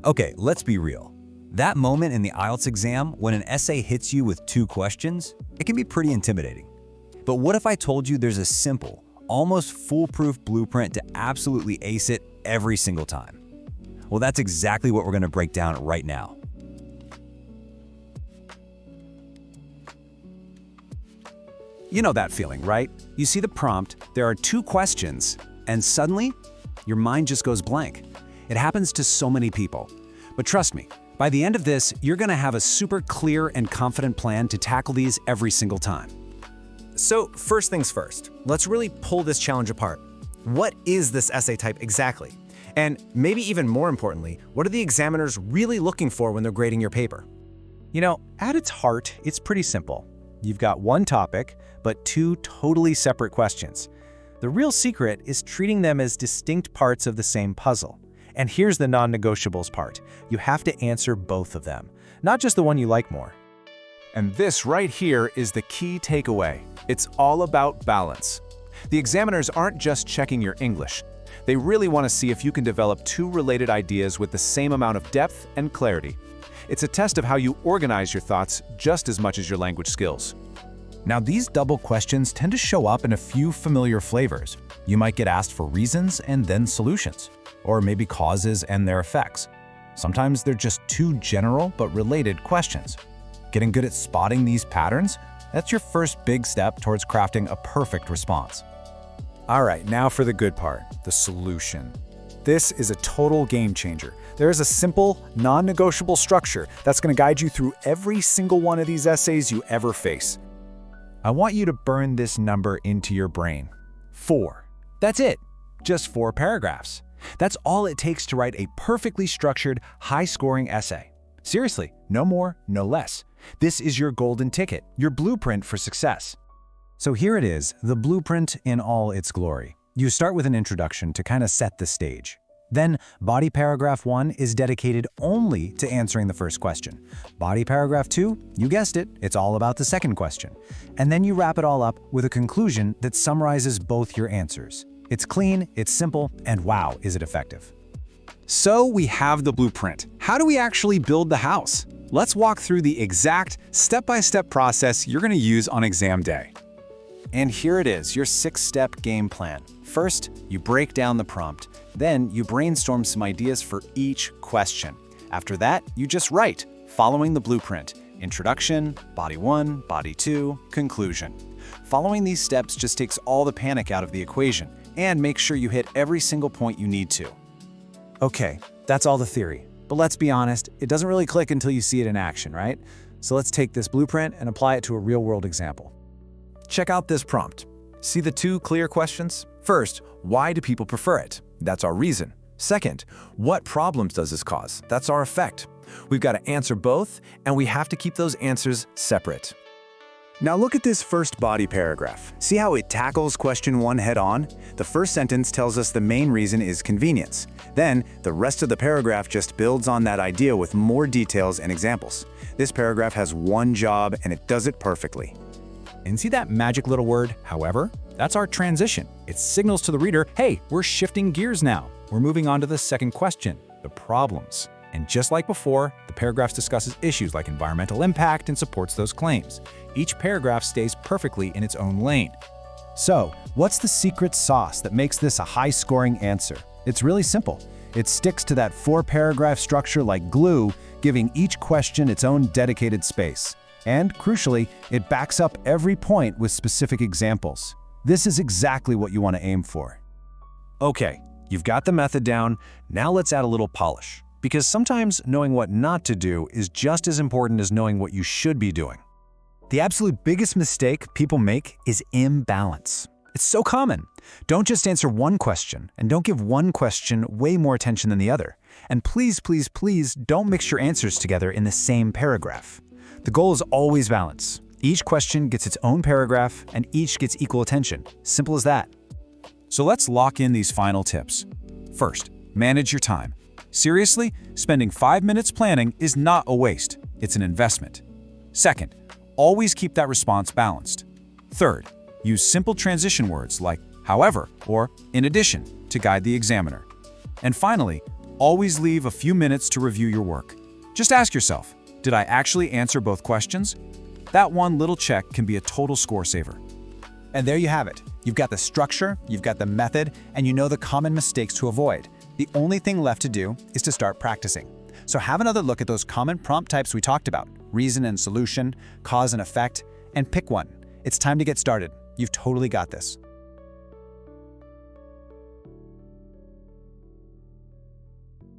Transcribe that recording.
Okay, let's be real. That moment in the IELTS exam when an essay hits you with 2 questions, it can be pretty intimidating. But what if I told you there's a simple, almost foolproof blueprint to absolutely ace it every single time? Well, that's exactly what we're going to break down right now. You know that feeling, right? You see the prompt, there are 2 questions, and suddenly, your mind just goes blank. It happens to so many people. But trust me, by the end of this, you're going to have a super clear and confident plan to tackle these every single time. So first things first, let's really pull this challenge apart. What is this essay type exactly? And maybe even more importantly, what are the examiners really looking for when they're grading your paper? You know, at its heart, it's pretty simple. You've got one topic, but 2 totally separate questions. The real secret is treating them as distinct parts of the same puzzle. And here's the non-negotiables part. You have to answer both of them, not just the one you like more. And this right here is the key takeaway. It's all about balance. The examiners aren't just checking your English. They really want to see if you can develop 2 related ideas with the same amount of depth and clarity. It's a test of how you organize your thoughts just as much as your language skills. Now, these double questions tend to show up in a few familiar flavors. You might get asked for reasons and then solutions, or maybe causes and their effects. Sometimes they're just 2 general but related questions. Getting good at spotting these patterns, that's your first big step towards crafting a perfect response. All right, now for the good part, the solution. This is a total game changer. There is a simple, non-negotiable structure that's going to guide you through every single one of these essays you ever face. I want you to burn this number into your brain. 4. That's it. Just 4 paragraphs. That's all it takes to write a perfectly structured, high-scoring essay. Seriously, no more, no less. This is your golden ticket, your blueprint for success. So here it is, the blueprint in all its glory. You start with an introduction to kind of set the stage. Then, body paragraph 1 is dedicated only to answering the first question. Body paragraph 2, you guessed it, it's all about the second question. And then you wrap it all up with a conclusion that summarizes both your answers. It's clean, it's simple, and wow, is it effective. So we have the blueprint. How do we actually build the house? Let's walk through the exact step-by-step process you're going to use on exam day. And here it is, your 6-step game plan. First, you break down the prompt. Then you brainstorm some ideas for each question. After that, you just write, following the blueprint. Introduction, body 1, body 2, conclusion. Following these steps just takes all the panic out of the equation and makes sure you hit every single point you need to. Okay, that's all the theory. But let's be honest, it doesn't really click until you see it in action, right? So let's take this blueprint and apply it to a real-world example. Check out this prompt. See the 2 clear questions? First, why do people prefer it? That's our reason. Second, what problems does this cause? That's our effect. We've got to answer both, and we have to keep those answers separate. Now look at this first body paragraph. See how it tackles question 1 head-on? The first sentence tells us the main reason is convenience. Then, the rest of the paragraph just builds on that idea with more details and examples. This paragraph has one job, and it does it perfectly. And see that magic little word, however? That's our transition. It signals to the reader, hey, we're shifting gears now. We're moving on to the second question, the problems. And just like before, the paragraph discusses issues like environmental impact and supports those claims. Each paragraph stays perfectly in its own lane. So, what's the secret sauce that makes this a high-scoring answer? It's really simple. It sticks to that 4-paragraph structure like glue, giving each question its own dedicated space. And, crucially, it backs up every point with specific examples. This is exactly what you want to aim for. Okay, you've got the method down. Now let's add a little polish. Because sometimes knowing what not to do is just as important as knowing what you should be doing. The absolute biggest mistake people make is imbalance. It's so common. Don't just answer one question, and don't give one question way more attention than the other. And please, please, please don't mix your answers together in the same paragraph. The goal is always balance. Each question gets its own paragraph, and each gets equal attention. Simple as that. So let's lock in these final tips. First, manage your time. Seriously, spending 5 minutes planning is not a waste. It's an investment. Second, always keep that response balanced. Third, use simple transition words like however or in addition to guide the examiner. And finally, Always leave a few minutes to review your work. Just ask yourself, did I actually answer both questions? That one little check can be a total score saver. And there you have it. You've got the structure, you've got the method, and you know the common mistakes to avoid. The only thing left to do is to start practicing. So have another look at those common prompt types we talked about: reason and solution, cause and effect, and pick one. It's time to get started. You've totally got this.